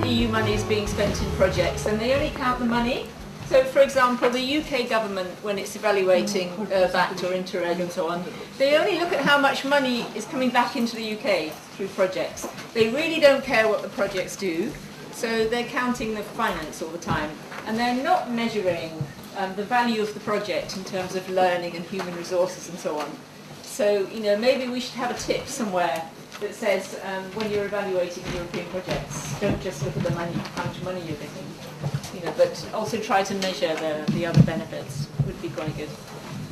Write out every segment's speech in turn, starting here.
EU money is being spent in projects, and they only count the money. So, for example, the UK government, when it's evaluating VACT or Interreg and so on, they only look at how much money is coming back into the UK through projects. They really don't care what the projects do, so they're counting the finance all the time. And they're not measuring the value of the project in terms of learning and human resources and so on. So, maybe we should have a tip somewhere that says when you're evaluating European projects, don't just look at the money, how much money you're getting. But also try to measure the other benefits would be quite good.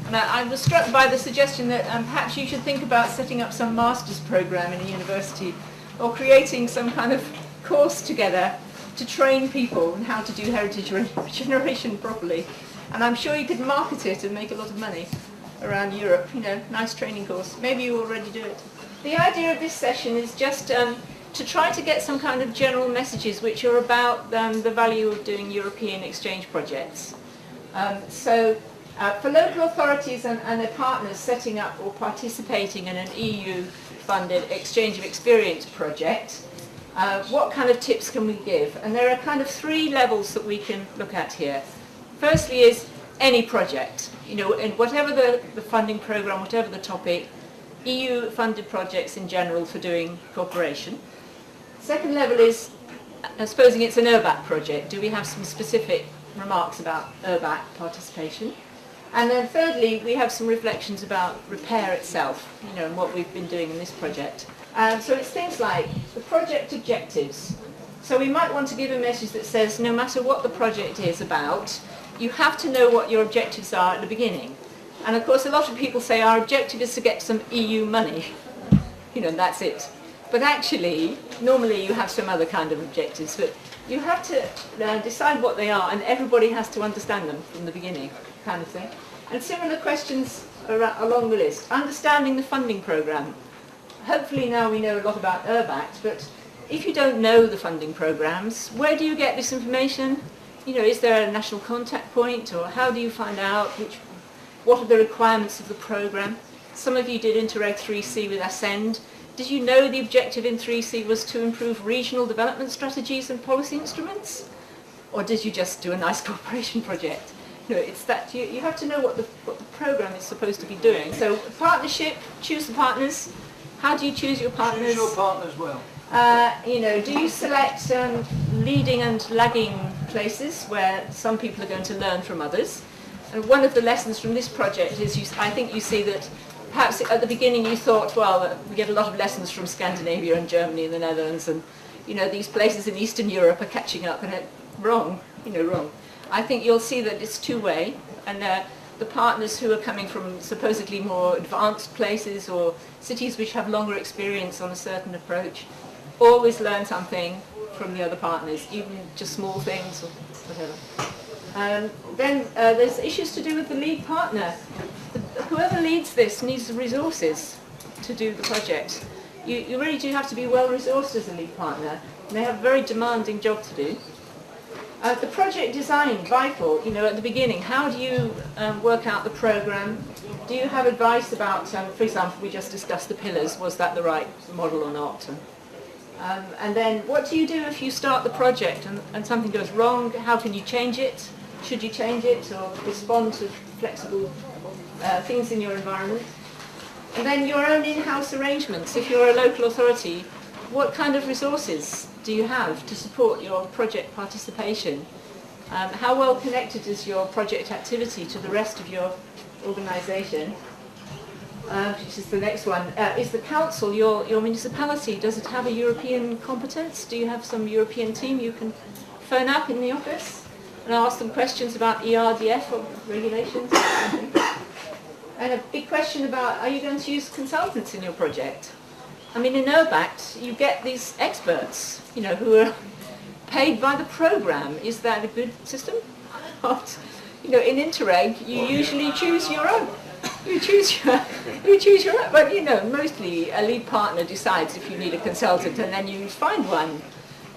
And I was struck by the suggestion that perhaps you should think about setting up some master's program in a university or creating some kind of course together to train people on how to do heritage regeneration properly. And I'm sure you could market it and make a lot of money around Europe. Nice training course. Maybe you already do it. The idea of this session is just to try to get some kind of general messages which are about the value of doing European exchange projects. For local authorities and their partners setting up or participating in an EU-funded exchange of experience project, what kind of tips can we give? And there are kind of 3 levels that we can look at here. Firstly is any project, and whatever the funding program, whatever the topic, EU-funded projects in general for doing cooperation. Second level is, supposing it's an URBAC project, do we have some specific remarks about URBAC participation? And then thirdly, we have some reflections about repair itself, and what we've been doing in this project. So it's things like the project objectives. So we might want to give a message that says, no matter what the project is about, you have to know what your objectives are at the beginning. And of course, a lot of people say our objective is to get some EU money, and that's it. But actually, normally you have some other kind of objectives, but you have to decide what they are, and everybody has to understand them from the beginning, kind of thing. And similar questions along the list. Understanding the funding programme. Hopefully now we know a lot about URBACT, but if you don't know the funding programmes, where do you get this information? Is there a national contact point, or how do you find out what are the requirements of the programme? Some of you did Interreg 3C with Ascend. Did you know the objective in 3C was to improve regional development strategies and policy instruments? Or did you just do a nice cooperation project? No, it's that you have to know what the programme is supposed to be doing. So partnership, choose the partners. How do you choose your partners? Choose your partners well. Do you select leading and lagging places where some people are going to learn from others? And one of the lessons from this project is I think you see that perhaps at the beginning you thought, well, we get a lot of lessons from Scandinavia and Germany and the Netherlands, and these places in Eastern Europe are catching up, and wrong. I think you'll see that it's two-way, and the partners who are coming from supposedly more advanced places or cities which have longer experience on a certain approach always learn something from the other partners, even just small things or whatever. Then there's issues to do with the lead partner. Whoever leads this needs resources to do the project. You really do have to be well resourced as a lead partner. They have a very demanding job to do. The project design, vital, at the beginning. How do you work out the program? Do you have advice about, for example, we just discussed the pillars, was that the right model or not? And then what do you do if you start the project and something goes wrong? How can you change it? Should you change it or respond to flexible things in your environment? And then your own in-house arrangements. If you're a local authority, what kind of resources do you have to support your project participation? How well connected is your project activity to the rest of your organisation? Which is the next one. Is the council, your municipality, does it have a European competence? Do you have some European team you can phone up in the office and ask them questions about ERDF or regulations? And a big question about, are you going to use consultants in your project? I mean, in URBACT, you get these experts, who are paid by the programme. Is that a good system? In Interreg, you usually choose your own. You choose your own. But, mostly a lead partner decides if you need a consultant, and then you find one.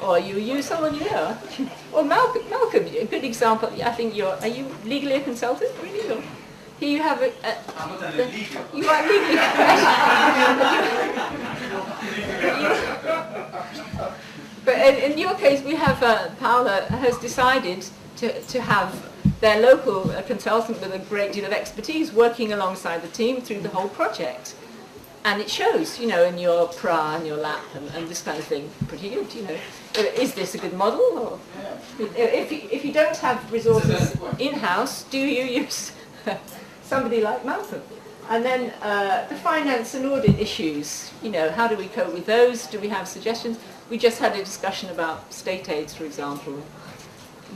Or you use someone you know. Or Malcolm, a good example. I think are you legally a consultant? Really? Or here you have I'm not legal. You are legally. But in your case, we have Paula has decided to have their local consultant with a great deal of expertise working alongside the team through the whole project. And it shows, you know, in your PRA and your LAP and this kind of thing, pretty good, you know. Is this a good model? Or if you don't have resources in-house, do you use somebody like Malcolm? And then the finance and audit issues, you know, how do we cope with those? Do we have suggestions? We just had a discussion about state aids, for example.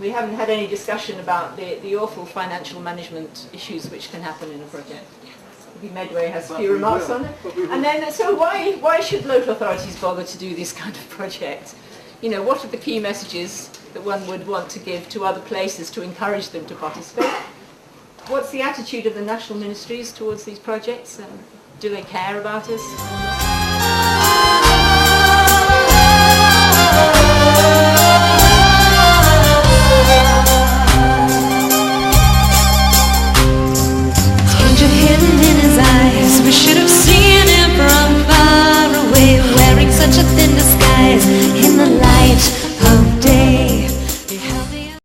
We haven't had any discussion about the awful financial management issues which can happen in a project. Maybe Medway has a few remarks on it. And then, so why should local authorities bother to do this kind of project? You know, what are the key messages that one would want to give to other places to encourage them to participate? What's the attitude of the national ministries towards these projects? Do they care about us?